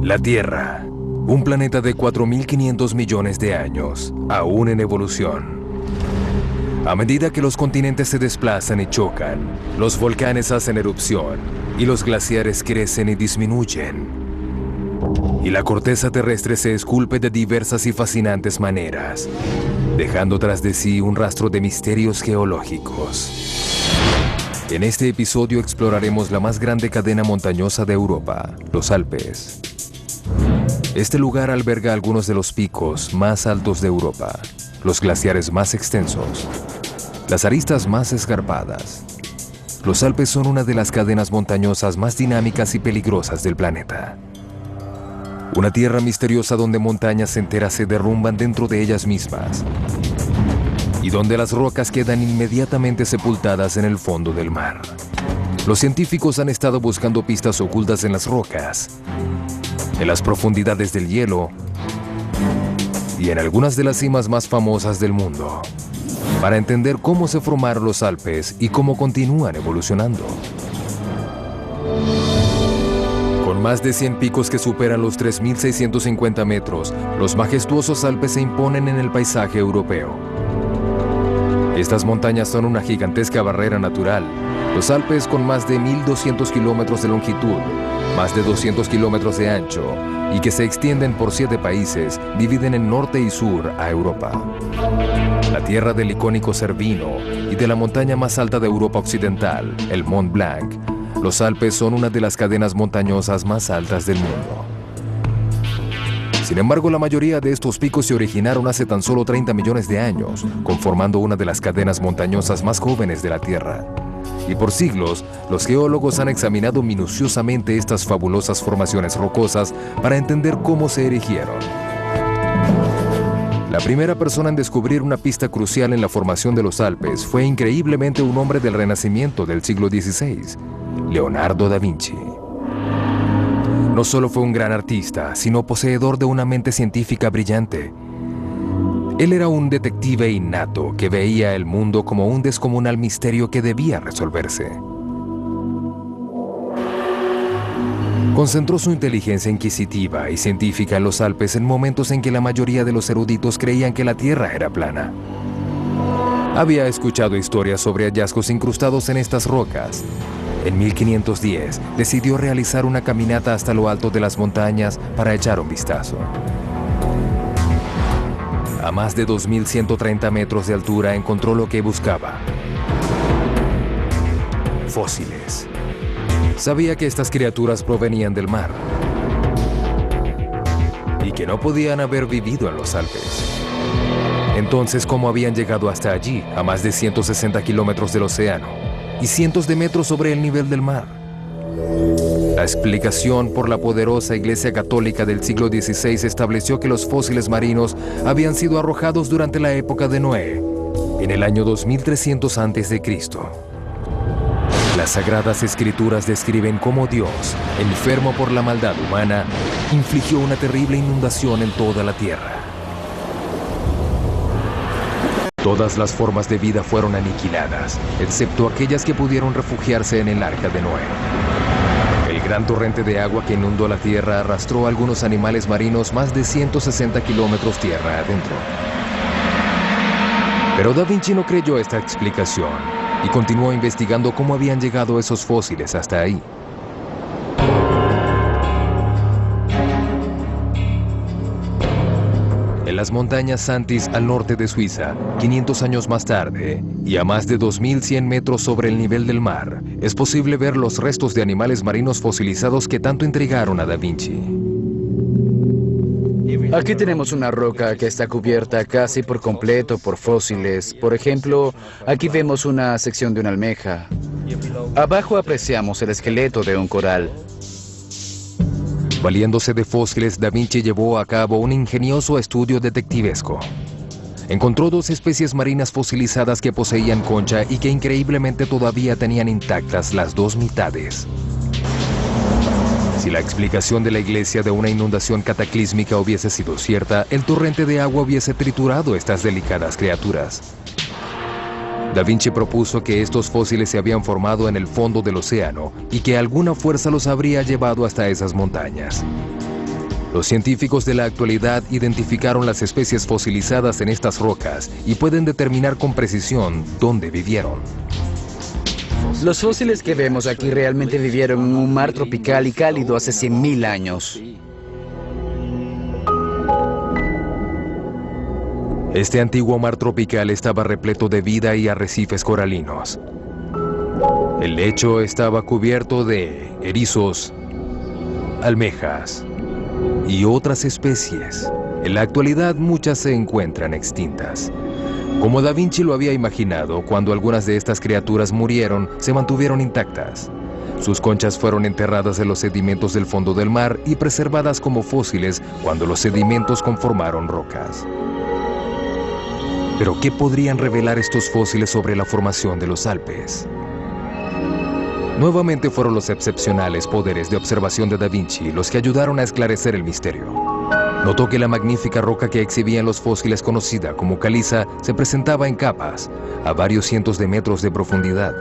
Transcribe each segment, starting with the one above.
La Tierra, un planeta de 4.500 millones de años, aún en evolución. A medida que los continentes se desplazan y chocan, los volcanes hacen erupción y los glaciares crecen y disminuyen. Y la corteza terrestre se esculpe de diversas y fascinantes maneras, dejando tras de sí un rastro de misterios geológicos. En este episodio exploraremos la más grande cadena montañosa de Europa, los Alpes. Este lugar alberga algunos de los picos más altos de Europa, los glaciares más extensos, las aristas más escarpadas. Los Alpes son una de las cadenas montañosas más dinámicas y peligrosas del planeta. Una tierra misteriosa donde montañas enteras se derrumban dentro de ellas mismas y donde las rocas quedan inmediatamente sepultadas en el fondo del mar. Los científicos han estado buscando pistas ocultas en las rocas, en las profundidades del hielo y en algunas de las cimas más famosas del mundo, para entender cómo se formaron los Alpes y cómo continúan evolucionando. Con más de 100 picos que superan los 3.650 metros, los majestuosos Alpes se imponen en el paisaje europeo. Estas montañas son una gigantesca barrera natural. Los Alpes, con más de 1.200 kilómetros de longitud, más de 200 kilómetros de ancho, y que se extienden por 7 países, dividen en norte y sur a Europa. La tierra del icónico Cervino y de la montaña más alta de Europa occidental, el Mont Blanc, los Alpes son una de las cadenas montañosas más altas del mundo. Sin embargo, la mayoría de estos picos se originaron hace tan solo 30 millones de años, conformando una de las cadenas montañosas más jóvenes de la Tierra. Y por siglos, los geólogos han examinado minuciosamente estas fabulosas formaciones rocosas para entender cómo se erigieron. La primera persona en descubrir una pista crucial en la formación de los Alpes fue increíblemente un hombre del Renacimiento del siglo XVI, Leonardo da Vinci. No solo fue un gran artista, sino poseedor de una mente científica brillante. Él era un detective innato que veía el mundo como un descomunal misterio que debía resolverse. Concentró su inteligencia inquisitiva y científica en los Alpes en momentos en que la mayoría de los eruditos creían que la Tierra era plana. Había escuchado historias sobre hallazgos incrustados en estas rocas. En 1510, decidió realizar una caminata hasta lo alto de las montañas para echar un vistazo. A más de 2.130 metros de altura encontró lo que buscaba: fósiles. Sabía que estas criaturas provenían del mar y que no podían haber vivido en los Alpes. Entonces, ¿cómo habían llegado hasta allí, a más de 160 kilómetros del océano y cientos de metros sobre el nivel del mar? La explicación por la poderosa Iglesia Católica del siglo XVI estableció que los fósiles marinos habían sido arrojados durante la época de Noé, en el año 2300 a.C. Las Sagradas Escrituras describen cómo Dios, enfermo por la maldad humana, infligió una terrible inundación en toda la tierra. Todas las formas de vida fueron aniquiladas, excepto aquellas que pudieron refugiarse en el arca de Noé. El gran torrente de agua que inundó la tierra arrastró a algunos animales marinos más de 160 kilómetros tierra adentro. Pero Da Vinci no creyó esta explicación y continuó investigando cómo habían llegado esos fósiles hasta ahí. En las montañas Santis al norte de Suiza, 500 años más tarde, y a más de 2.100 metros sobre el nivel del mar, es posible ver los restos de animales marinos fosilizados que tanto intrigaron a Da Vinci. Aquí tenemos una roca que está cubierta casi por completo por fósiles. Por ejemplo, aquí vemos una sección de una almeja. Abajo apreciamos el esqueleto de un coral. Valiéndose de fósiles, Da Vinci llevó a cabo un ingenioso estudio detectivesco. Encontró 2 especies marinas fosilizadas que poseían concha y que increíblemente todavía tenían intactas las 2 mitades. Si la explicación de la iglesia de una inundación cataclísmica hubiese sido cierta, el torrente de agua hubiese triturado estas delicadas criaturas. Da Vinci propuso que estos fósiles se habían formado en el fondo del océano y que alguna fuerza los habría llevado hasta esas montañas. Los científicos de la actualidad identificaron las especies fosilizadas en estas rocas y pueden determinar con precisión dónde vivieron. Los fósiles que vemos aquí realmente vivieron en un mar tropical y cálido hace 100.000 años. Este antiguo mar tropical estaba repleto de vida y arrecifes coralinos. El lecho estaba cubierto de erizos, almejas y otras especies. En la actualidad muchas se encuentran extintas. Como Da Vinci lo había imaginado, cuando algunas de estas criaturas murieron, se mantuvieron intactas. Sus conchas fueron enterradas en los sedimentos del fondo del mar y preservadas como fósiles cuando los sedimentos conformaron rocas. Pero ¿qué podrían revelar estos fósiles sobre la formación de los Alpes? Nuevamente fueron los excepcionales poderes de observación de Da Vinci los que ayudaron a esclarecer el misterio. Notó que la magnífica roca que exhibían los fósiles, conocida como caliza, se presentaba en capas, a varios cientos de metros de profundidad.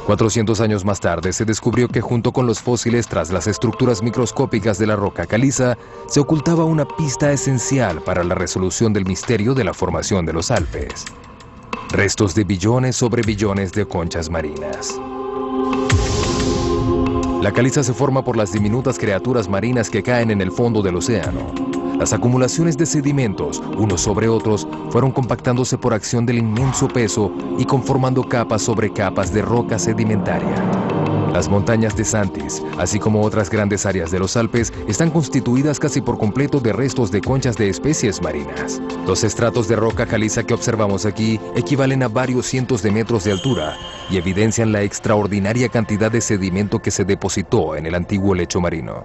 400 años más tarde se descubrió que junto con los fósiles, tras las estructuras microscópicas de la roca caliza, se ocultaba una pista esencial para la resolución del misterio de la formación de los Alpes. Restos de billones sobre billones de conchas marinas. La caliza se forma por las diminutas criaturas marinas que caen en el fondo del océano. Las acumulaciones de sedimentos, unos sobre otros, fueron compactándose por acción del inmenso peso y conformando capas sobre capas de roca sedimentaria. Las montañas de Santis, así como otras grandes áreas de los Alpes, están constituidas casi por completo de restos de conchas de especies marinas. Los estratos de roca caliza que observamos aquí equivalen a varios cientos de metros de altura y evidencian la extraordinaria cantidad de sedimento que se depositó en el antiguo lecho marino.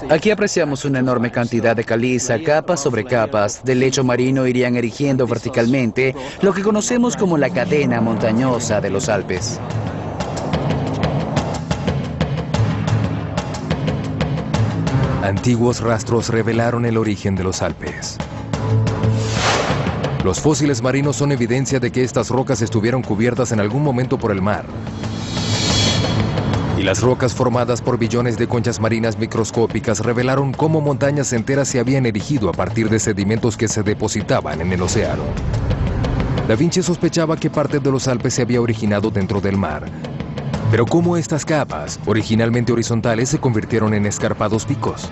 Aquí apreciamos una enorme cantidad de caliza, capas sobre capas del lecho marino irían erigiendo verticalmente lo que conocemos como la cadena montañosa de los Alpes. Antiguos rastros revelaron el origen de los Alpes. Los fósiles marinos son evidencia de que estas rocas estuvieron cubiertas en algún momento por el mar. Y las rocas formadas por billones de conchas marinas microscópicas revelaron cómo montañas enteras se habían erigido a partir de sedimentos que se depositaban en el océano. Da Vinci sospechaba que parte de los Alpes se había originado dentro del mar. Pero ¿cómo estas capas, originalmente horizontales, se convirtieron en escarpados picos?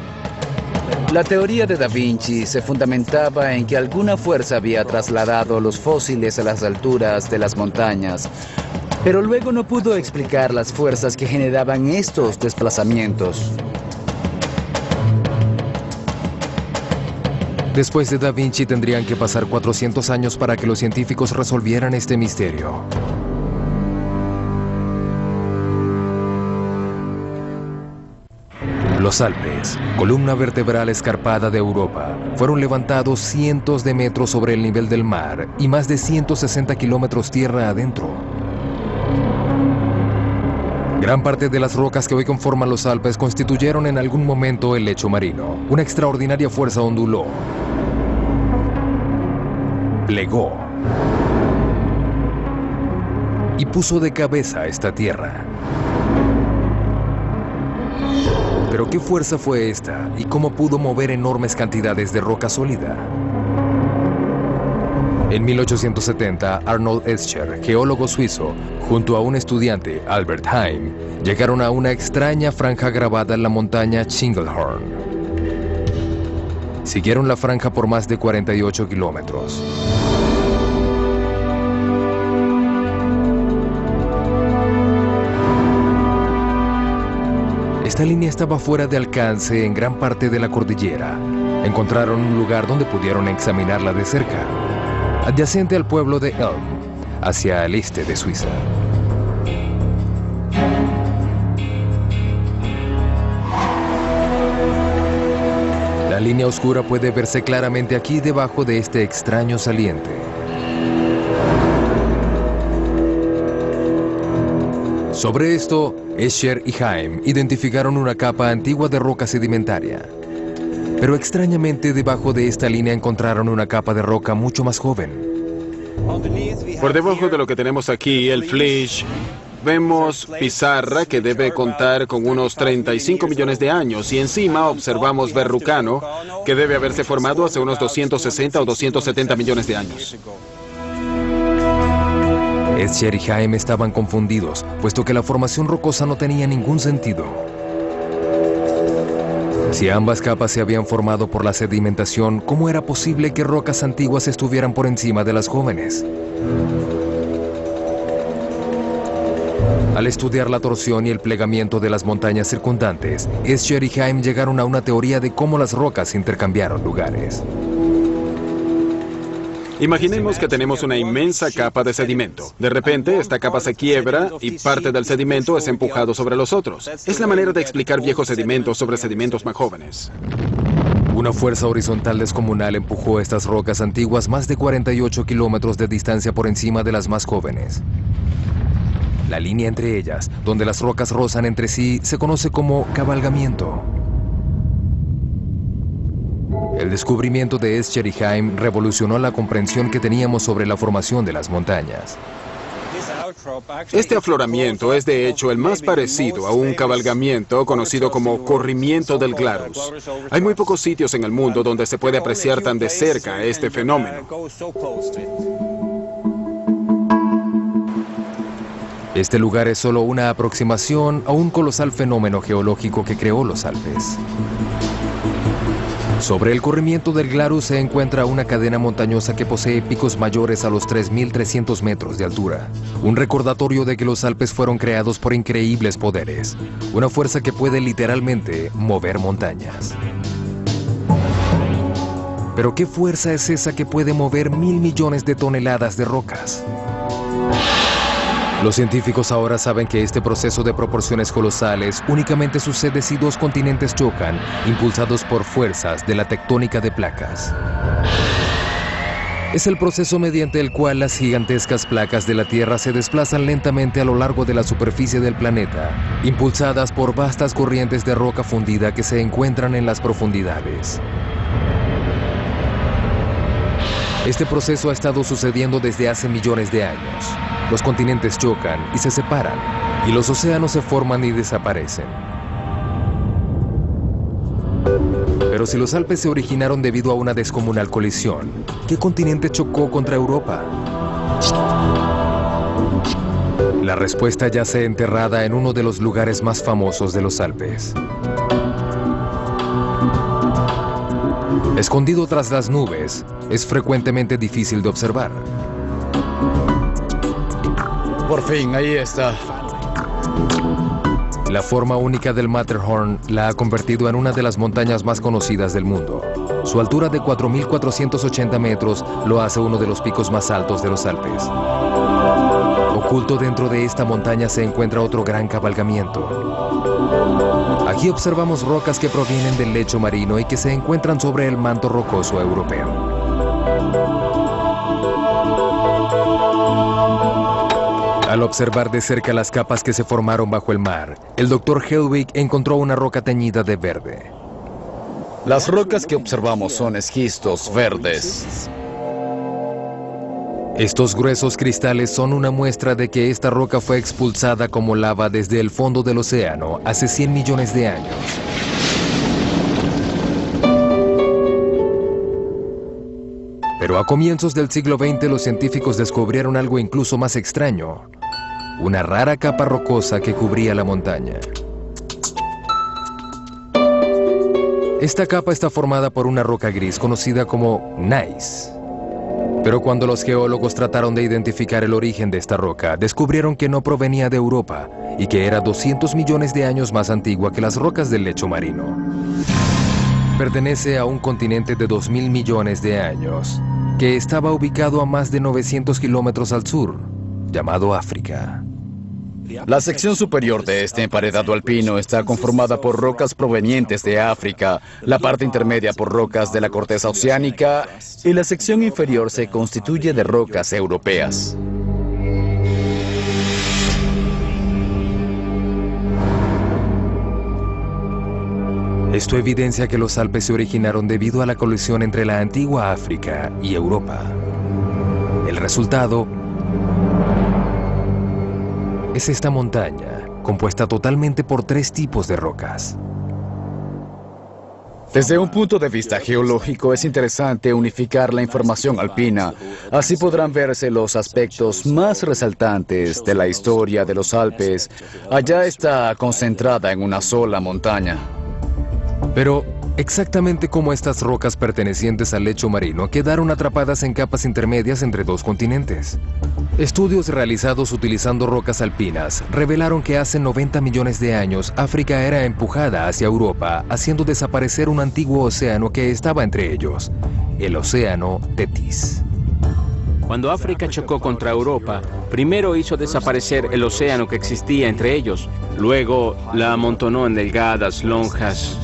La teoría de Da Vinci se fundamentaba en que alguna fuerza había trasladado los fósiles a las alturas de las montañas, pero luego no pudo explicar las fuerzas que generaban estos desplazamientos. Después de Da Vinci tendrían que pasar 400 años para que los científicos resolvieran este misterio. Los Alpes, columna vertebral escarpada de Europa, fueron levantados cientos de metros sobre el nivel del mar y más de 160 kilómetros tierra adentro. Gran parte de las rocas que hoy conforman los Alpes constituyeron en algún momento el lecho marino. Una extraordinaria fuerza onduló, plegó y puso de cabeza esta tierra. ¿Pero qué fuerza fue esta y cómo pudo mover enormes cantidades de roca sólida? En 1870, Arnold Escher, geólogo suizo, junto a un estudiante, Albert Heim, llegaron a una extraña franja grabada en la montaña Schinglhorn. Siguieron la franja por más de 48 kilómetros. Esta línea estaba fuera de alcance en gran parte de la cordillera. Encontraron un lugar donde pudieron examinarla de cerca, adyacente al pueblo de Elm, hacia el este de Suiza. La línea oscura puede verse claramente aquí debajo de este extraño saliente. Sobre esto, Escher y Heim identificaron una capa antigua de roca sedimentaria. Pero extrañamente debajo de esta línea encontraron una capa de roca mucho más joven. Por debajo de lo que tenemos aquí, el flysch, Vemos pizarra que debe contar con unos 35 millones de años y encima observamos Verrucano que debe haberse formado hace unos 260 o 270 millones de años. Escher y Haim estaban confundidos, puesto que la formación rocosa no tenía ningún sentido. Si ambas capas se habían formado por la sedimentación, ¿cómo era posible que rocas antiguas estuvieran por encima de las jóvenes? Al estudiar la torsión y el plegamiento de las montañas circundantes, Escher y Haim llegaron a una teoría de cómo las rocas intercambiaron lugares. Imaginemos que tenemos una inmensa capa de sedimento. De repente, esta capa se quiebra y parte del sedimento es empujado sobre los otros. Es la manera de explicar viejos sedimentos sobre sedimentos más jóvenes. Una fuerza horizontal descomunal empujó estas rocas antiguas más de 48 kilómetros de distancia por encima de las más jóvenes. La línea entre ellas, donde las rocas rozan entre sí, se conoce como cabalgamiento. El descubrimiento de Escher y Haim revolucionó la comprensión que teníamos sobre la formación de las montañas. Este afloramiento es de hecho el más parecido a un cabalgamiento conocido como corrimiento del Glarus. Hay muy pocos sitios en el mundo donde se puede apreciar tan de cerca este fenómeno. Este lugar es solo una aproximación a un colosal fenómeno geológico que creó los Alpes. Sobre el corrimiento del Glarus se encuentra una cadena montañosa que posee picos mayores a los 3.300 metros de altura. Un recordatorio de que los Alpes fueron creados por increíbles poderes. Una fuerza que puede literalmente mover montañas. Pero ¿qué fuerza es esa que puede mover 1.000 millones de toneladas de rocas? Los científicos ahora saben que este proceso de proporciones colosales únicamente sucede si dos continentes chocan, impulsados por fuerzas de la tectónica de placas. Es el proceso mediante el cual las gigantescas placas de la Tierra se desplazan lentamente a lo largo de la superficie del planeta, impulsadas por vastas corrientes de roca fundida que se encuentran en las profundidades. Este proceso ha estado sucediendo desde hace millones de años. Los continentes chocan y se separan, y los océanos se forman y desaparecen. Pero si los Alpes se originaron debido a una descomunal colisión, ¿qué continente chocó contra Europa? La respuesta yace enterrada en uno de los lugares más famosos de los Alpes. Escondido tras las nubes, es frecuentemente difícil de observar. Por fin, ahí está. La forma única del Matterhorn la ha convertido en una de las montañas más conocidas del mundo. Su altura de 4.480 metros lo hace uno de los picos más altos de los Alpes. Oculto dentro de esta montaña se encuentra otro gran cabalgamiento. Aquí observamos rocas que provienen del lecho marino y que se encuentran sobre el manto rocoso europeo. Al observar de cerca las capas que se formaron bajo el mar, el Dr. Helwig encontró una roca teñida de verde. Las rocas que observamos son esquistos verdes. Estos gruesos cristales son una muestra de que esta roca fue expulsada como lava desde el fondo del océano hace 100 millones de años. Pero a comienzos del siglo XX los científicos descubrieron algo incluso más extraño. Una rara capa rocosa que cubría la montaña. Esta capa está formada por una roca gris conocida como gneiss. Pero cuando los geólogos trataron de identificar el origen de esta roca, descubrieron que no provenía de Europa y que era 200 millones de años más antigua que las rocas del lecho marino. Pertenece a un continente de 2.000 millones de años, que estaba ubicado a más de 900 kilómetros al sur, llamado África. La sección superior de este emparedado alpino está conformada por rocas provenientes de África, la parte intermedia por rocas de la corteza oceánica y la sección inferior se constituye de rocas europeas. Esto evidencia que los Alpes se originaron debido a la colisión entre la antigua África y Europa. El resultado es esta montaña, compuesta totalmente por 3 tipos de rocas. Desde un punto de vista geológico es interesante unificar la información alpina. Así podrán verse los aspectos más resaltantes de la historia de los Alpes. Allá está concentrada en una sola montaña. Pero, exactamente cómo estas rocas pertenecientes al lecho marino quedaron atrapadas en capas intermedias entre 2 continentes. Estudios realizados utilizando rocas alpinas revelaron que hace 90 millones de años África era empujada hacia Europa, haciendo desaparecer un antiguo océano que estaba entre ellos, el océano Tetis. Cuando África chocó contra Europa, primero hizo desaparecer el océano que existía entre ellos, luego la amontonó en delgadas lonjas.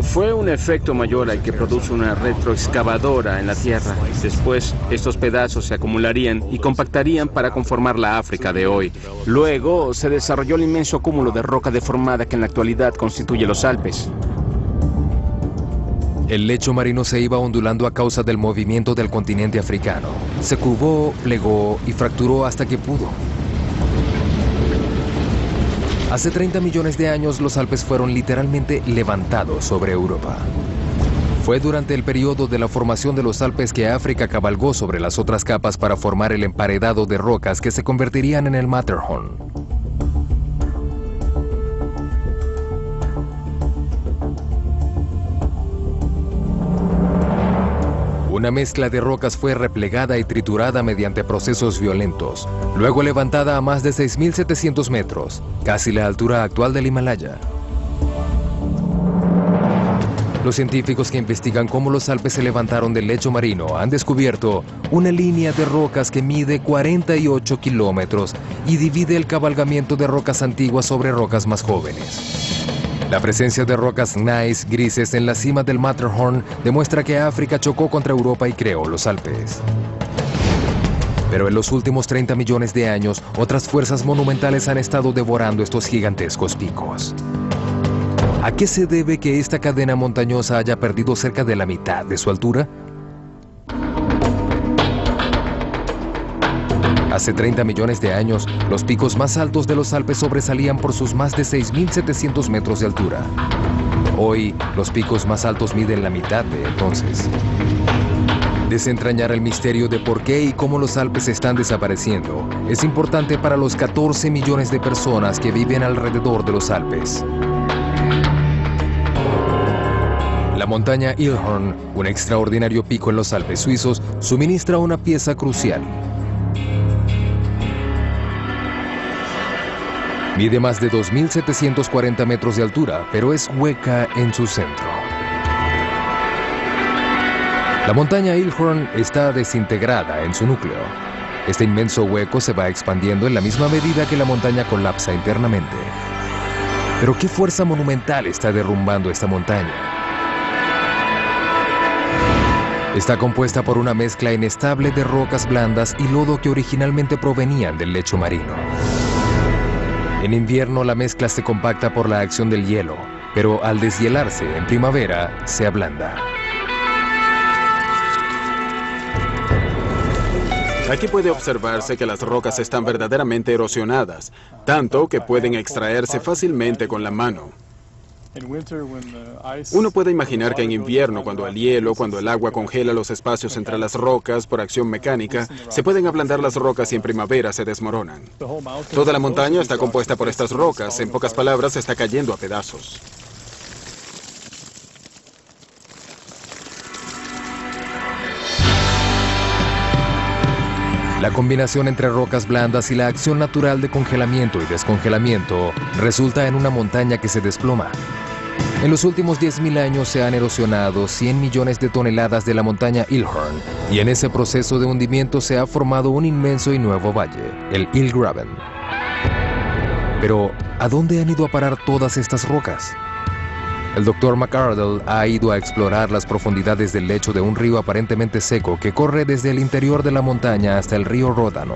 Fue un efecto mayor al que produce una retroexcavadora en la Tierra. Después, estos pedazos se acumularían y compactarían para conformar la África de hoy. Luego, se desarrolló el inmenso cúmulo de roca deformada que en la actualidad constituye los Alpes. El lecho marino se iba ondulando a causa del movimiento del continente africano. Se curvó, plegó y fracturó hasta que pudo. Hace 30 millones de años los Alpes fueron literalmente levantados sobre Europa. Fue durante el periodo de la formación de los Alpes que África cabalgó sobre las otras capas para formar el emparedado de rocas que se convertirían en el Matterhorn. Una mezcla de rocas fue replegada y triturada mediante procesos violentos, luego levantada a más de 6.700 metros, casi la altura actual del Himalaya. Los científicos que investigan cómo los Alpes se levantaron del lecho marino han descubierto una línea de rocas que mide 48 kilómetros y divide el cabalgamiento de rocas antiguas sobre rocas más jóvenes. La presencia de rocas gneiss grises en la cima del Matterhorn demuestra que África chocó contra Europa y creó los Alpes. Pero en los últimos 30 millones de años, otras fuerzas monumentales han estado devorando estos gigantescos picos. ¿A qué se debe que esta cadena montañosa haya perdido cerca de la mitad de su altura? Hace 30 millones de años, los picos más altos de los Alpes sobresalían por sus más de 6.700 metros de altura. Hoy, los picos más altos miden la mitad de entonces. Desentrañar el misterio de por qué y cómo los Alpes están desapareciendo es importante para los 14 millones de personas que viven alrededor de los Alpes. La montaña Ilhorn, un extraordinario pico en los Alpes suizos, suministra una pieza crucial. Mide más de 2.740 metros de altura, pero es hueca en su centro. La montaña Ilhorn está desintegrada en su núcleo. Este inmenso hueco se va expandiendo en la misma medida que la montaña colapsa internamente. Pero ¿qué fuerza monumental está derrumbando esta montaña? Está compuesta por una mezcla inestable de rocas blandas y lodo que originalmente provenían del lecho marino. En invierno la mezcla se compacta por la acción del hielo, pero al deshielarse en primavera se ablanda. Aquí puede observarse que las rocas están verdaderamente erosionadas, tanto que pueden extraerse fácilmente con la mano. Uno puede imaginar que en invierno, cuando el agua congela los espacios entre las rocas por acción mecánica, se pueden ablandar las rocas y en primavera se desmoronan. Toda la montaña está compuesta por estas rocas, en pocas palabras, está cayendo a pedazos. La combinación entre rocas blandas y la acción natural de congelamiento y descongelamiento resulta en una montaña que se desploma. En los últimos 10.000 años se han erosionado 100 millones de toneladas de la montaña Ilhorn, y en ese proceso de hundimiento se ha formado un inmenso y nuevo valle, el Ilgraben. Pero, ¿a dónde han ido a parar todas estas rocas? El Dr. McArdle ha ido a explorar las profundidades del lecho de un río aparentemente seco que corre desde el interior de la montaña hasta el río Ródano.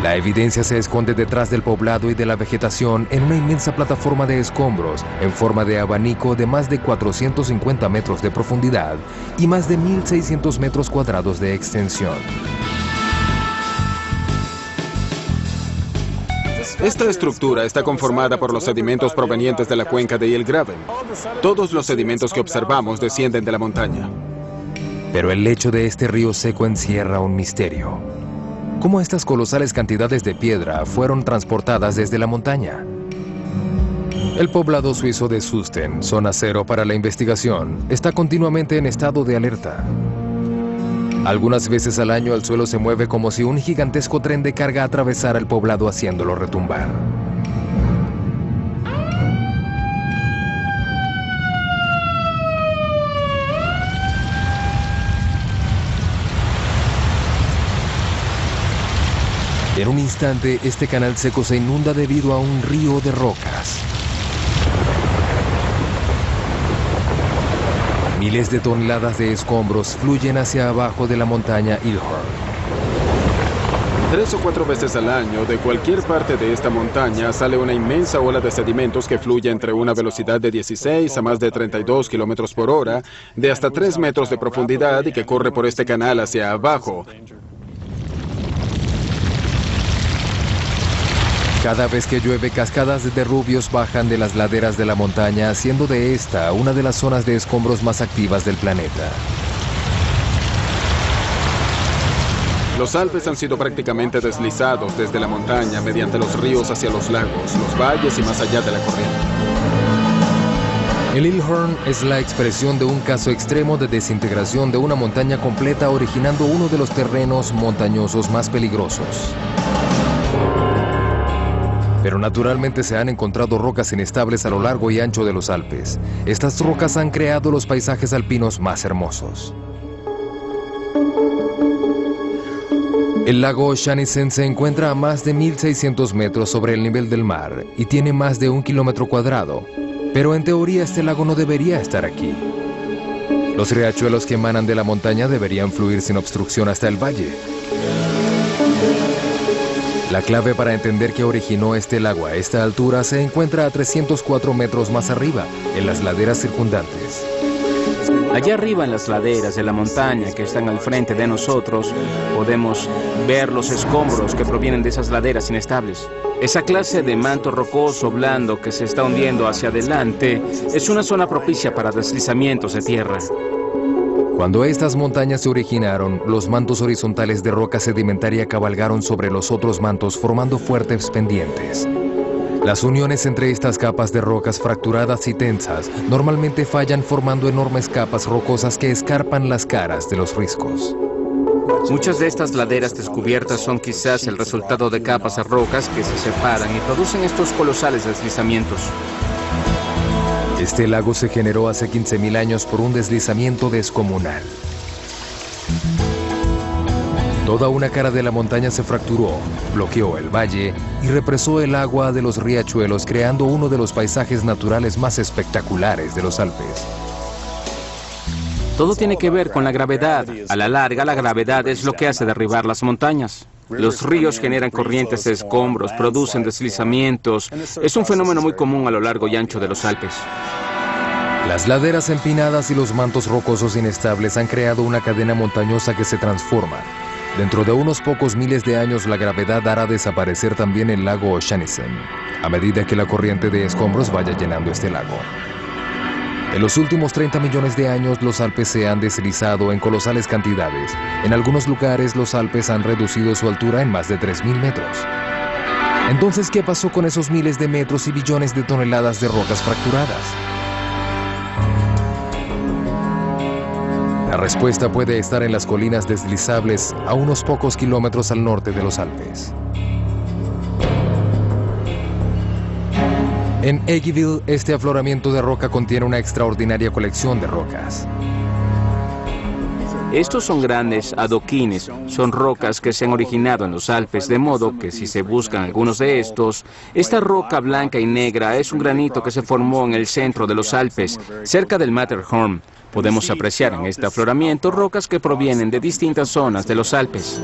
La evidencia se esconde detrás del poblado y de la vegetación en una inmensa plataforma de escombros en forma de abanico de más de 450 metros de profundidad y más de 1.600 metros cuadrados de extensión. Esta estructura está conformada por los sedimentos provenientes de la cuenca de Illgraven. Todos los sedimentos que observamos descienden de la montaña. Pero el lecho de este río seco encierra un misterio. ¿Cómo estas colosales cantidades de piedra fueron transportadas desde la montaña? El poblado suizo de Susten, zona cero para la investigación, está continuamente en estado de alerta. Algunas veces al año el suelo se mueve como si un gigantesco tren de carga atravesara el poblado haciéndolo retumbar. En un instante, este canal seco se inunda debido a un río de rocas. Miles de toneladas de escombros fluyen hacia abajo de la montaña Illhorn. 3 o 4 veces al año, de cualquier parte de esta montaña, sale una inmensa ola de sedimentos que fluye entre una velocidad de 16 a más de 32 kilómetros por hora, de hasta 3 metros de profundidad y que corre por este canal hacia abajo. Cada vez que llueve, cascadas de derrubios bajan de las laderas de la montaña, haciendo de esta una de las zonas de escombros más activas del planeta. Los Alpes han sido prácticamente deslizados desde la montaña mediante los ríos hacia los lagos, los valles y más allá de la corriente. El Illhorn es la expresión de un caso extremo de desintegración de una montaña completa, originando uno de los terrenos montañosos más peligrosos. Pero naturalmente se han encontrado rocas inestables a lo largo y ancho de los Alpes. Estas rocas han creado los paisajes alpinos más hermosos. El lago Shanisen se encuentra a más de 1.600 metros sobre el nivel del mar y tiene más de 1 kilómetro cuadrado. Pero en teoría este lago no debería estar aquí. Los riachuelos que emanan de la montaña deberían fluir sin obstrucción hasta el valle. La clave para entender qué originó este lago a esta altura se encuentra a 304 metros más arriba, en las laderas circundantes. Allá arriba en las laderas de la montaña que están al frente de nosotros, podemos ver los escombros que provienen de esas laderas inestables. Esa clase de manto rocoso blando que se está hundiendo hacia adelante es una zona propicia para deslizamientos de tierra. Cuando estas montañas se originaron, los mantos horizontales de roca sedimentaria cabalgaron sobre los otros mantos formando fuertes pendientes. Las uniones entre estas capas de rocas fracturadas y tensas normalmente fallan formando enormes capas rocosas que escarpan las caras de los riscos. Muchas de estas laderas descubiertas son quizás el resultado de capas de rocas que se separan y producen estos colosales deslizamientos. Este lago se generó hace 15.000 años por un deslizamiento descomunal. Toda una cara de la montaña se fracturó, bloqueó el valle y represó el agua de los riachuelos, creando uno de los paisajes naturales más espectaculares de los Alpes. Todo tiene que ver con la gravedad. A la larga, la gravedad es lo que hace derribar las montañas. Los ríos generan corrientes de escombros, producen deslizamientos. Es un fenómeno muy común a lo largo y ancho de los Alpes. Las laderas empinadas y los mantos rocosos inestables han creado una cadena montañosa que se transforma. Dentro de unos pocos miles de años, la gravedad hará desaparecer también el lago Shanisen, a medida que la corriente de escombros vaya llenando este lago. En los últimos 30 millones de años, los Alpes se han deslizado en colosales cantidades. En algunos lugares, los Alpes han reducido su altura en más de 3.000 metros. Entonces, ¿qué pasó con esos miles de metros y billones de toneladas de rocas fracturadas? La respuesta puede estar en las colinas deslizables a unos pocos kilómetros al norte de los Alpes. En Eggyville, este afloramiento de roca contiene una extraordinaria colección de rocas. Estos son grandes adoquines, son rocas que se han originado en los Alpes, de modo que si se buscan algunos de estos, esta roca blanca y negra es un granito que se formó en el centro de los Alpes, cerca del Matterhorn. Podemos apreciar en este afloramiento rocas que provienen de distintas zonas de los Alpes.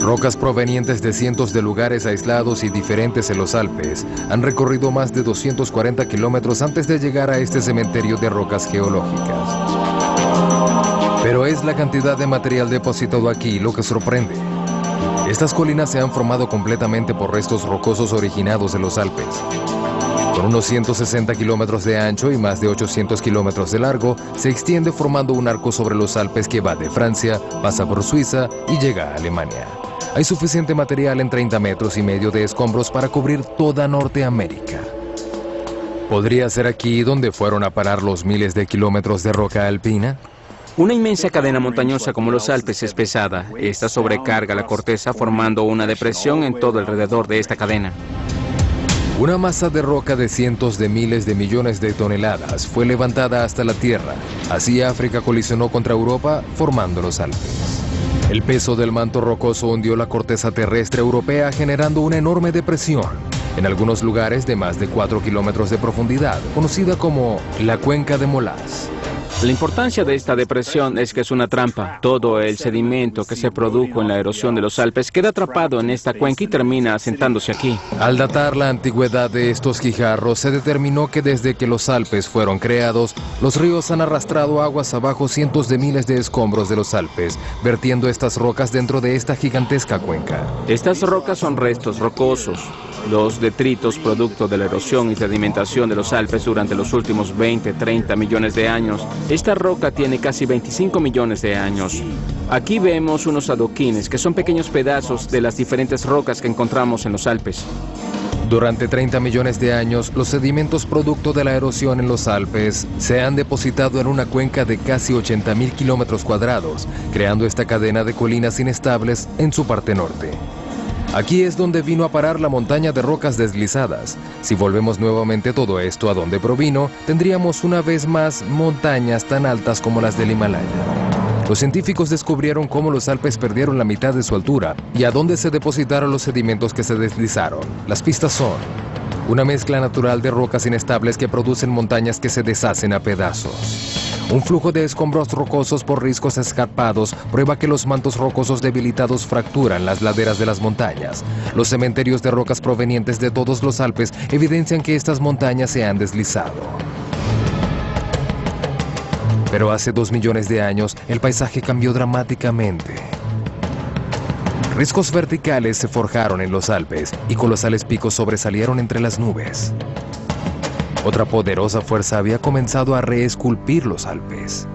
Rocas provenientes de cientos de lugares aislados y diferentes en los Alpes han recorrido más de 240 kilómetros antes de llegar a este cementerio de rocas geológicas. Pero es la cantidad de material depositado aquí lo que sorprende. Estas colinas se han formado completamente por restos rocosos originados de los Alpes. Con unos 160 kilómetros de ancho y más de 800 kilómetros de largo, se extiende formando un arco sobre los Alpes que va de Francia, pasa por Suiza y llega a Alemania. Hay suficiente material en 30 metros y medio de escombros para cubrir toda Norteamérica. ¿Podría ser aquí donde fueron a parar los miles de kilómetros de roca alpina? Una inmensa cadena montañosa como los Alpes es pesada. Esta sobrecarga la corteza formando una depresión en todo alrededor de esta cadena. Una masa de roca de cientos de miles de millones de toneladas fue levantada hasta la Tierra. Así África colisionó contra Europa, formando los Alpes. El peso del manto rocoso hundió la corteza terrestre europea, generando una enorme depresión. En algunos lugares de más de 4 kilómetros de profundidad, conocida como la Cuenca de Molas. La importancia de esta depresión es que es una trampa. Todo el sedimento que se produjo en la erosión de los Alpes queda atrapado en esta cuenca y termina asentándose aquí. Al datar la antigüedad de estos guijarros, se determinó que desde que los Alpes fueron creados, los ríos han arrastrado aguas abajo cientos de miles de escombros de los Alpes, vertiendo estas rocas dentro de esta gigantesca cuenca. Estas rocas son restos rocosos. Los detritos producto de la erosión y sedimentación de los Alpes durante los últimos 20-30 millones de años. Esta roca tiene casi 25 millones de años. Aquí vemos unos adoquines, que son pequeños pedazos de las diferentes rocas que encontramos en los Alpes. Durante 30 millones de años, los sedimentos producto de la erosión en los Alpes se han depositado en una cuenca de casi 80.000 kilómetros cuadrados, creando esta cadena de colinas inestables en su parte norte. Aquí es donde vino a parar la montaña de rocas deslizadas. Si volvemos nuevamente todo esto a donde provino, tendríamos una vez más montañas tan altas como las del Himalaya. Los científicos descubrieron cómo los Alpes perdieron la mitad de su altura y a dónde se depositaron los sedimentos que se deslizaron. Las pistas son una mezcla natural de rocas inestables que producen montañas que se deshacen a pedazos. Un flujo de escombros rocosos por riscos escarpados prueba que los mantos rocosos debilitados fracturan las laderas de las montañas. Los cementerios de rocas provenientes de todos los Alpes evidencian que estas montañas se han deslizado. Pero hace 2 millones de años, el paisaje cambió dramáticamente. Riscos verticales se forjaron en los Alpes y colosales picos sobresalieron entre las nubes. Otra poderosa fuerza había comenzado a reesculpir los Alpes.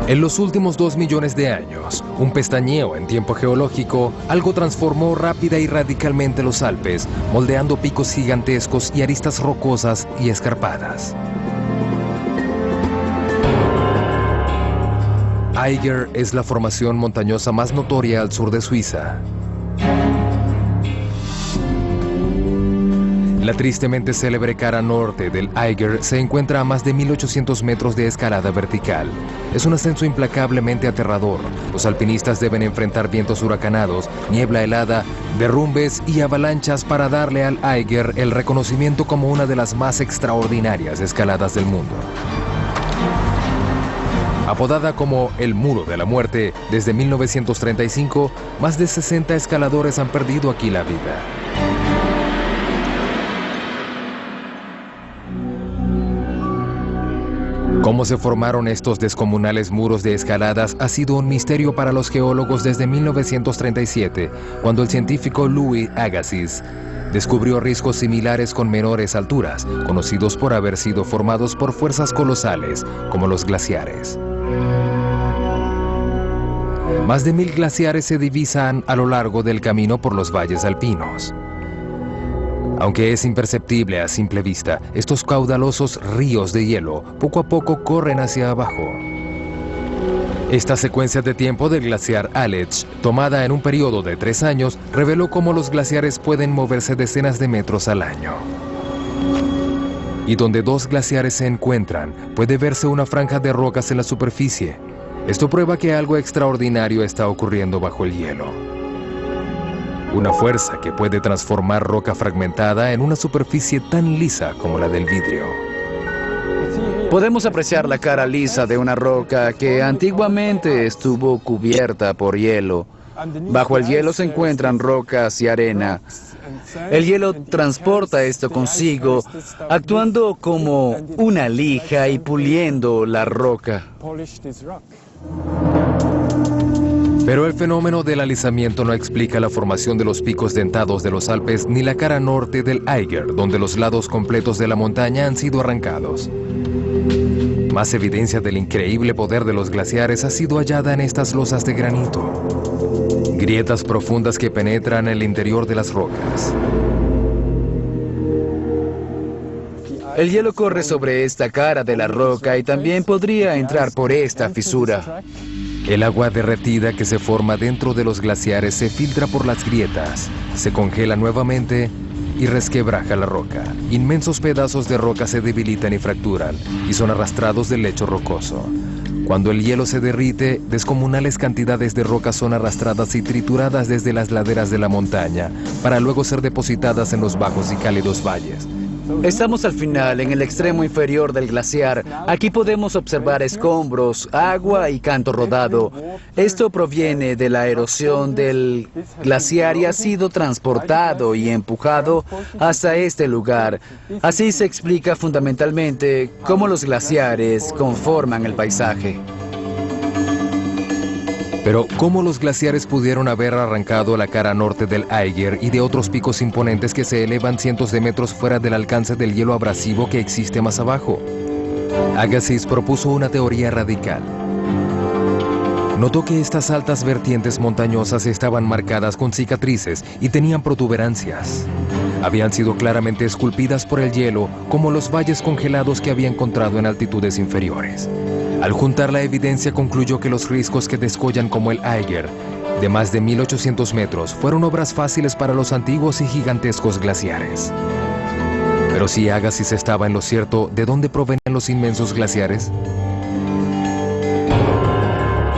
En los últimos 2 millones de años, un pestañeo en tiempo geológico, algo transformó rápida y radicalmente los Alpes, moldeando picos gigantescos y aristas rocosas y escarpadas. Eiger es la formación montañosa más notoria al sur de Suiza. La tristemente célebre cara norte del Eiger se encuentra a más de 1.800 metros de escalada vertical. Es un ascenso implacablemente aterrador. Los alpinistas deben enfrentar vientos huracanados, niebla helada, derrumbes y avalanchas para darle al Eiger el reconocimiento como una de las más extraordinarias escaladas del mundo. Apodada como el Muro de la Muerte, desde 1935, más de 60 escaladores han perdido aquí la vida. Cómo se formaron estos descomunales muros de escaladas ha sido un misterio para los geólogos desde 1937, cuando el científico Louis Agassiz descubrió riscos similares con menores alturas, conocidos por haber sido formados por fuerzas colosales, como los glaciares. Más de 1000 glaciares se divisan a lo largo del camino por los valles alpinos. Aunque es imperceptible a simple vista, estos caudalosos ríos de hielo poco a poco corren hacia abajo. Esta secuencia de tiempo del glaciar Aletsch, tomada en un periodo de 3 años, reveló cómo los glaciares pueden moverse decenas de metros al año. Y donde 2 glaciares se encuentran, puede verse una franja de rocas en la superficie. Esto prueba que algo extraordinario está ocurriendo bajo el hielo. Una fuerza que puede transformar roca fragmentada en una superficie tan lisa como la del vidrio. Podemos apreciar la cara lisa de una roca que antiguamente estuvo cubierta por hielo. Bajo el hielo se encuentran rocas y arena. El hielo transporta esto consigo, actuando como una lija y puliendo la roca. Pero el fenómeno del alisamiento no explica la formación de los picos dentados de los Alpes ni la cara norte del Eiger, donde los lados completos de la montaña han sido arrancados. Más evidencia del increíble poder de los glaciares ha sido hallada en estas losas de granito. Grietas profundas que penetran en el interior de las rocas. El hielo corre sobre esta cara de la roca y también podría entrar por esta fisura. El agua derretida que se forma dentro de los glaciares se filtra por las grietas, se congela nuevamente y resquebraja la roca. Inmensos pedazos de roca se debilitan y fracturan y son arrastrados del lecho rocoso. Cuando el hielo se derrite, descomunales cantidades de rocas son arrastradas y trituradas desde las laderas de la montaña para luego ser depositadas en los bajos y cálidos valles. Estamos al final, en el extremo inferior del glaciar. Aquí podemos observar escombros, agua y canto rodado. Esto proviene de la erosión del glaciar y ha sido transportado y empujado hasta este lugar. Así se explica fundamentalmente cómo los glaciares conforman el paisaje. Pero, ¿cómo los glaciares pudieron haber arrancado la cara norte del Eiger y de otros picos imponentes que se elevan cientos de metros fuera del alcance del hielo abrasivo que existe más abajo? Agassiz propuso una teoría radical. Notó que estas altas vertientes montañosas estaban marcadas con cicatrices y tenían protuberancias. Habían sido claramente esculpidas por el hielo, como los valles congelados que había encontrado en altitudes inferiores. Al juntar la evidencia, concluyó que los riscos que descollan como el Eiger, de más de 1800 metros, fueron obras fáciles para los antiguos y gigantescos glaciares. Pero si Agassiz estaba en lo cierto, ¿de dónde provenían los inmensos glaciares?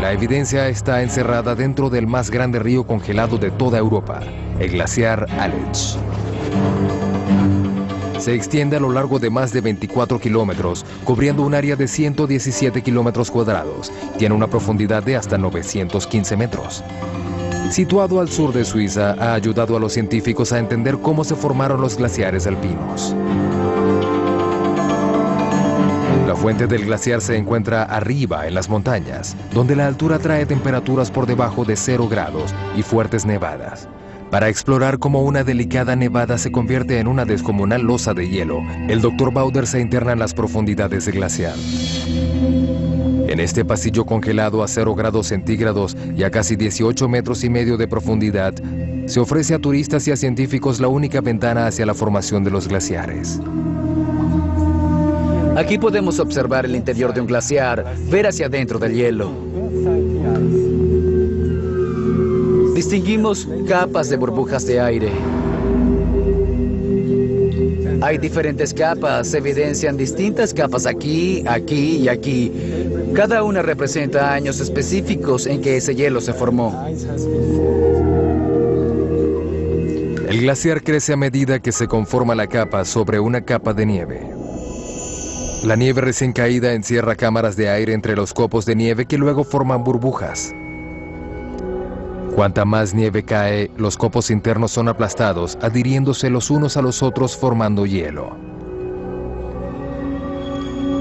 La evidencia está encerrada dentro del más grande río congelado de toda Europa, el glaciar Aletsch. Se extiende a lo largo de más de 24 kilómetros, cubriendo un área de 117 kilómetros cuadrados. Tiene una profundidad de hasta 915 metros. Situado al sur de Suiza, ha ayudado a los científicos a entender cómo se formaron los glaciares alpinos. La fuente del glaciar se encuentra arriba en las montañas, donde la altura trae temperaturas por debajo de 0 grados y fuertes nevadas. Para explorar cómo una delicada nevada se convierte en una descomunal losa de hielo, el Dr. Bauder se interna en las profundidades del glaciar. En este pasillo congelado a 0 grados centígrados y a casi 18 metros y medio de profundidad, se ofrece a turistas y a científicos la única ventana hacia la formación de los glaciares. Aquí podemos observar el interior de un glaciar, ver hacia adentro del hielo. Distinguimos capas de burbujas de aire. Hay diferentes capas, se evidencian distintas capas aquí, aquí y aquí. Cada una representa años específicos en que ese hielo se formó. El glaciar crece a medida que se conforma la capa sobre una capa de nieve. La nieve recién caída encierra cámaras de aire entre los copos de nieve que luego forman burbujas. Cuanta más nieve cae, los copos internos son aplastados, adhiriéndose los unos a los otros formando hielo.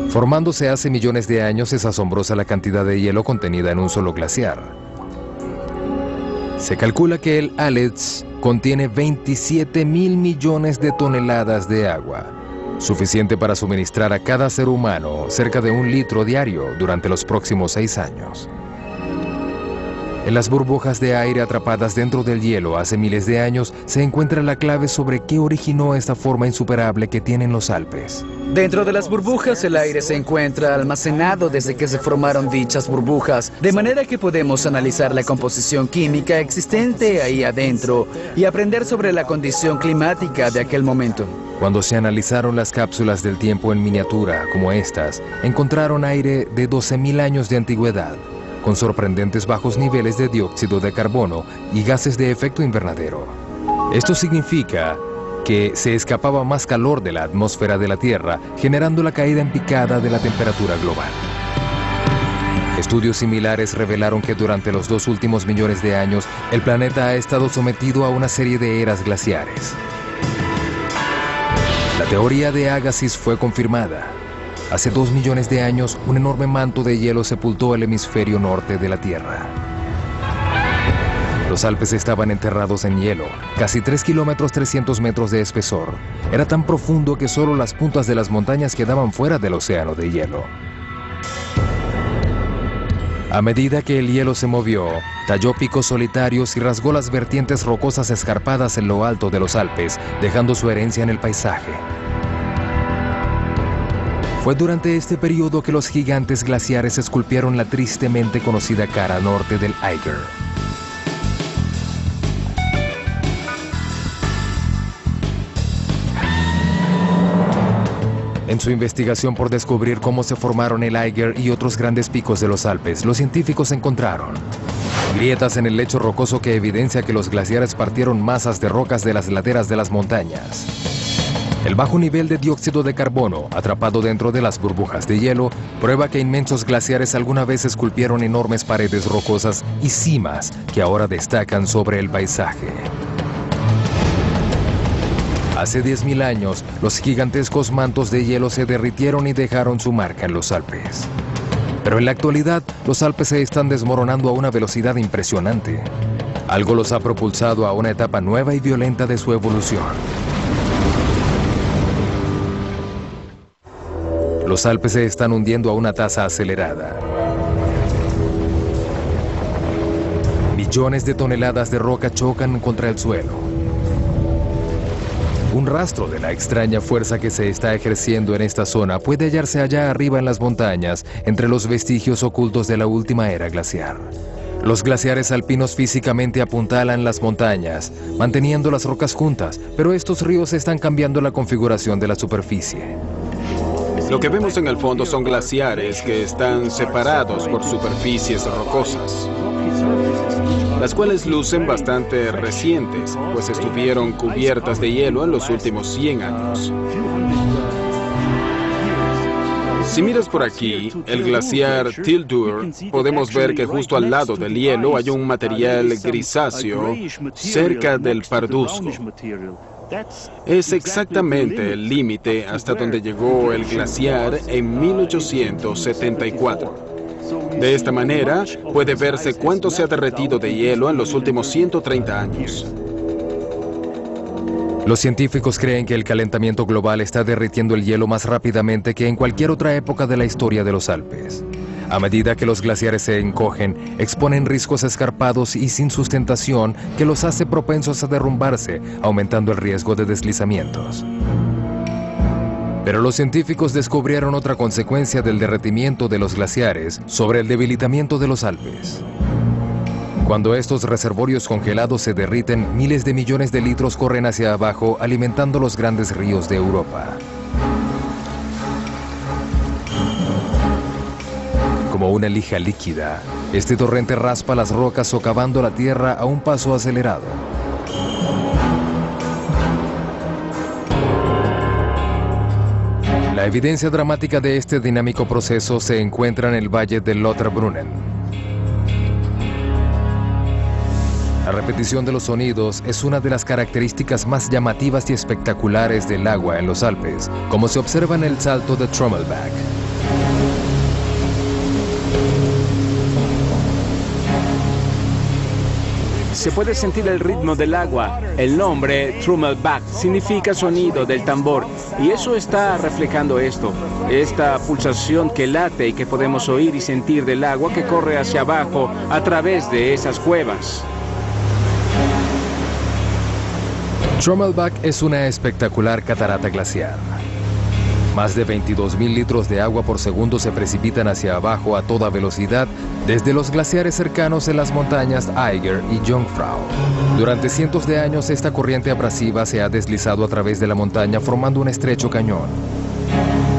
Formándose hace millones de años, es asombrosa la cantidad de hielo contenida en un solo glaciar. Se calcula que el Aletsch contiene 27.000 millones de toneladas de agua, suficiente para suministrar a cada ser humano cerca de 1 litro diario durante los próximos 6 años. En las burbujas de aire atrapadas dentro del hielo hace miles de años se encuentra la clave sobre qué originó esta forma insuperable que tienen los Alpes. Dentro de las burbujas el aire se encuentra almacenado desde que se formaron dichas burbujas, de manera que podemos analizar la composición química existente ahí adentro y aprender sobre la condición climática de aquel momento. Cuando se analizaron las cápsulas del tiempo en miniatura, como estas, encontraron aire de 12.000 años de antigüedad, con sorprendentes bajos niveles de dióxido de carbono y gases de efecto invernadero. Esto significa que se escapaba más calor de la atmósfera de la Tierra, generando la caída en picada de la temperatura global. Estudios similares revelaron que durante los 2 últimos millones de años, el planeta ha estado sometido a una serie de eras glaciares. La teoría de Agassiz fue confirmada. Hace 2 millones de años, un enorme manto de hielo sepultó el hemisferio norte de la Tierra. Los Alpes estaban enterrados en hielo, casi 3 kilómetros 300 metros de espesor. Era tan profundo que solo las puntas de las montañas quedaban fuera del océano de hielo. A medida que el hielo se movió, talló picos solitarios y rasgó las vertientes rocosas escarpadas en lo alto de los Alpes, dejando su herencia en el paisaje. Fue durante este periodo que los gigantes glaciares esculpieron la tristemente conocida cara norte del Eiger. En su investigación por descubrir cómo se formaron el Eiger y otros grandes picos de los Alpes, los científicos encontraron grietas en el lecho rocoso que evidencia que los glaciares partieron masas de rocas de las laderas de las montañas. El bajo nivel de dióxido de carbono, atrapado dentro de las burbujas de hielo, prueba que inmensos glaciares alguna vez esculpieron enormes paredes rocosas y cimas que ahora destacan sobre el paisaje. Hace 10.000 años, los gigantescos mantos de hielo se derritieron y dejaron su marca en los Alpes. Pero en la actualidad, los Alpes se están desmoronando a una velocidad impresionante. Algo los ha propulsado a una etapa nueva y violenta de su evolución. Los Alpes se están hundiendo a una tasa acelerada. Millones de toneladas de roca chocan contra el suelo. Un rastro de la extraña fuerza que se está ejerciendo en esta zona puede hallarse allá arriba en las montañas, entre los vestigios ocultos de la última era glaciar. Los glaciares alpinos físicamente apuntalan las montañas, manteniendo las rocas juntas, pero estos ríos están cambiando la configuración de la superficie. Lo que vemos en el fondo son glaciares que están separados por superficies rocosas, las cuales lucen bastante recientes, pues estuvieron cubiertas de hielo en los últimos 100 años. Si miras por aquí, el glaciar Tildur, podemos ver que justo al lado del hielo hay un material grisáceo cerca del parduzco. Es exactamente el límite hasta donde llegó el glaciar en 1874. De esta manera, puede verse cuánto se ha derretido de hielo en los últimos 130 años. Los científicos creen que el calentamiento global está derritiendo el hielo más rápidamente que en cualquier otra época de la historia de los Alpes. A medida que los glaciares se encogen, exponen riscos escarpados y sin sustentación que los hace propensos a derrumbarse, aumentando el riesgo de deslizamientos. Pero los científicos descubrieron otra consecuencia del derretimiento de los glaciares sobre el debilitamiento de los Alpes. Cuando estos reservorios congelados se derriten, miles de millones de litros corren hacia abajo, alimentando los grandes ríos de Europa. Como una lija líquida, este torrente raspa las rocas socavando la tierra a un paso acelerado. La evidencia dramática de este dinámico proceso se encuentra en el valle de Lauterbrunnen. La repetición de los sonidos es una de las características más llamativas y espectaculares del agua en los Alpes, como se observa en el salto de Trommelbach. Se puede sentir el ritmo del agua. El nombre Trommelbach significa sonido del tambor y eso está reflejando esta pulsación que late y que podemos oír y sentir del agua que corre hacia abajo a través de esas cuevas. Trommelbach es una espectacular catarata glaciar. Más de 22.000 litros de agua por segundo se precipitan hacia abajo a toda velocidad desde los glaciares cercanos en las montañas Eiger y Jungfrau. Durante cientos de años esta corriente abrasiva se ha deslizado a través de la montaña formando un estrecho cañón.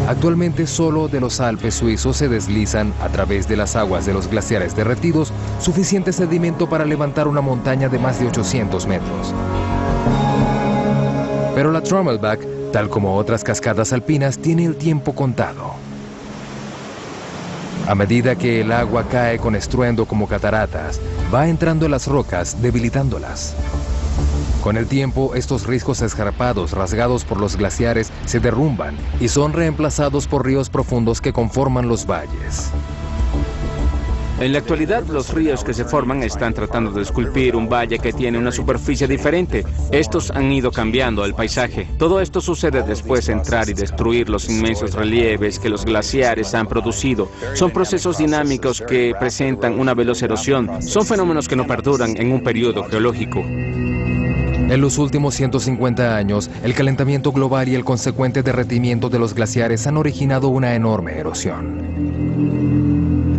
Actualmente solo de los Alpes suizos se deslizan a través de las aguas de los glaciares derretidos suficiente sedimento para levantar una montaña de más de 800 metros. Pero la Trommelbach, tal como otras cascadas alpinas, tiene el tiempo contado. A medida que el agua cae con estruendo como cataratas, va entrando en las rocas, debilitándolas. Con el tiempo, estos riscos escarpados rasgados por los glaciares se derrumban y son reemplazados por ríos profundos que conforman los valles. En la actualidad, los ríos que se forman están tratando de esculpir un valle que tiene una superficie diferente. Estos han ido cambiando el paisaje. Todo esto sucede después de entrar y destruir los inmensos relieves que los glaciares han producido. Son procesos dinámicos que presentan una veloz erosión. Son fenómenos que no perduran en un periodo geológico. En los últimos 150 años, el calentamiento global y el consecuente derretimiento de los glaciares han originado una enorme erosión.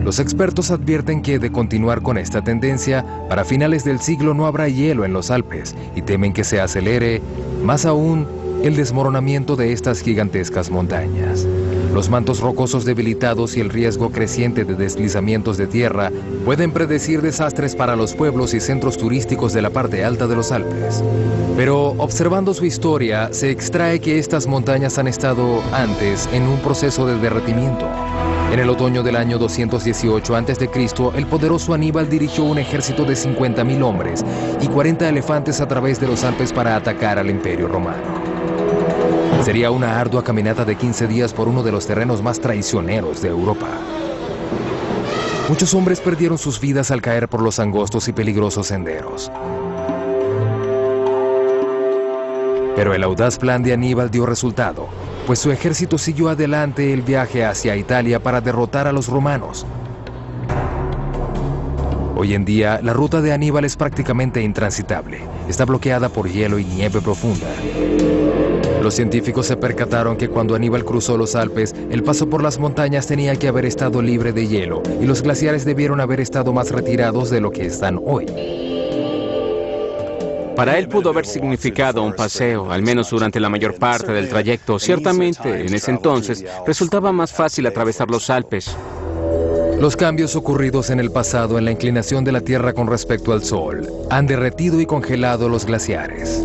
Los expertos advierten que, de continuar con esta tendencia, para finales del siglo no habrá hielo en los Alpes y temen que se acelere, más aún, el desmoronamiento de estas gigantescas montañas. Los mantos rocosos debilitados y el riesgo creciente de deslizamientos de tierra pueden predecir desastres para los pueblos y centros turísticos de la parte alta de los Alpes. Pero observando su historia, se extrae que estas montañas han estado antes en un proceso de derretimiento. En el otoño del año 218 a.C., el poderoso Aníbal dirigió un ejército de 50.000 hombres y 40 elefantes a través de los Alpes para atacar al Imperio Romano. Sería una ardua caminata de 15 días por uno de los terrenos más traicioneros de Europa. Muchos hombres perdieron sus vidas al caer por los angostos y peligrosos senderos. Pero el audaz plan de Aníbal dio resultado, pues su ejército siguió adelante el viaje hacia Italia para derrotar a los romanos. Hoy en día, la ruta de Aníbal es prácticamente intransitable. Está bloqueada por hielo y nieve profunda. Los científicos se percataron que cuando Aníbal cruzó los Alpes, el paso por las montañas tenía que haber estado libre de hielo y los glaciares debieron haber estado más retirados de lo que están hoy. Para él pudo haber significado un paseo, al menos durante la mayor parte del trayecto. Ciertamente, en ese entonces, resultaba más fácil atravesar los Alpes. Los cambios ocurridos en el pasado en la inclinación de la Tierra con respecto al Sol han derretido y congelado los glaciares.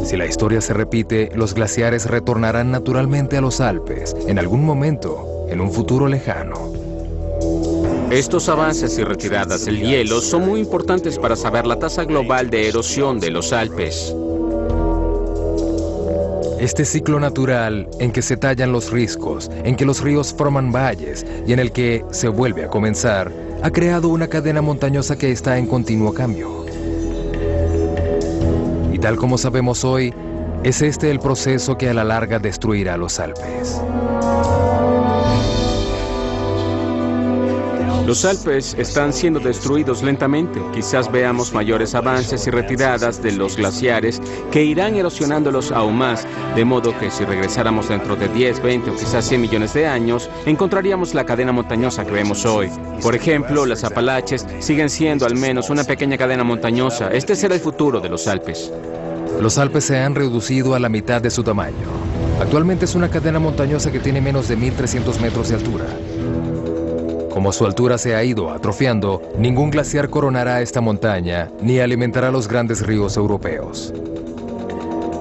Si la historia se repite, los glaciares retornarán naturalmente a los Alpes, en algún momento, en un futuro lejano. Estos avances y retiradas del hielo son muy importantes para saber la tasa global de erosión de los Alpes. Este ciclo natural en que se tallan los riscos, en que los ríos forman valles y en el que se vuelve a comenzar, ha creado una cadena montañosa que está en continuo cambio. Y tal como sabemos hoy, es este el proceso que a la larga destruirá los Alpes. Los Alpes están siendo destruidos lentamente. Quizás veamos mayores avances y retiradas de los glaciares que irán erosionándolos aún más, de modo que si regresáramos dentro de 10, 20 o quizás 100 millones de años, encontraríamos la cadena montañosa que vemos hoy. Por ejemplo, las Apalaches siguen siendo al menos una pequeña cadena montañosa. Este será el futuro de los Alpes. Los Alpes se han reducido a la mitad de su tamaño. Actualmente es una cadena montañosa que tiene menos de 1.300 metros de altura. Como su altura se ha ido atrofiando, ningún glaciar coronará esta montaña ni alimentará los grandes ríos europeos.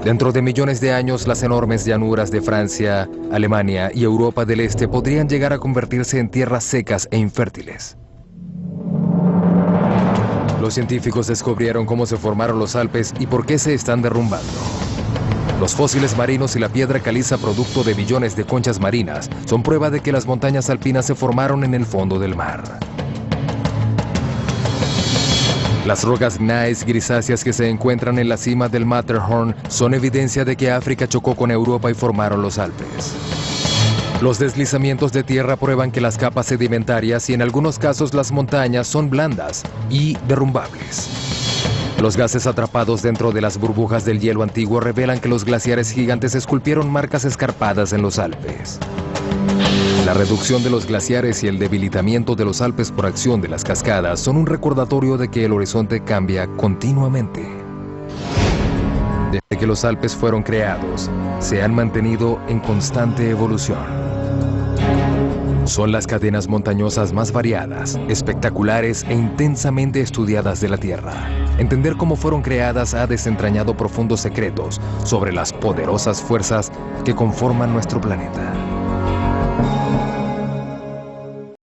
Dentro de millones de años, las enormes llanuras de Francia, Alemania y Europa del Este podrían llegar a convertirse en tierras secas e infértiles. Los científicos descubrieron cómo se formaron los Alpes y por qué se están derrumbando. Los fósiles marinos y la piedra caliza producto de billones de conchas marinas son prueba de que las montañas alpinas se formaron en el fondo del mar. Las rocas gneiss grisáceas que se encuentran en la cima del Matterhorn son evidencia de que África chocó con Europa y formaron los Alpes. Los deslizamientos de tierra prueban que las capas sedimentarias y en algunos casos las montañas son blandas y derrumbables. Los gases atrapados dentro de las burbujas del hielo antiguo revelan que los glaciares gigantes esculpieron marcas escarpadas en los Alpes. La reducción de los glaciares y el debilitamiento de los Alpes por acción de las cascadas son un recordatorio de que el horizonte cambia continuamente. Desde que los Alpes fueron creados, se han mantenido en constante evolución. Son las cadenas montañosas más variadas, espectaculares e intensamente estudiadas de la Tierra. Entender cómo fueron creadas ha desentrañado profundos secretos sobre las poderosas fuerzas que conforman nuestro planeta.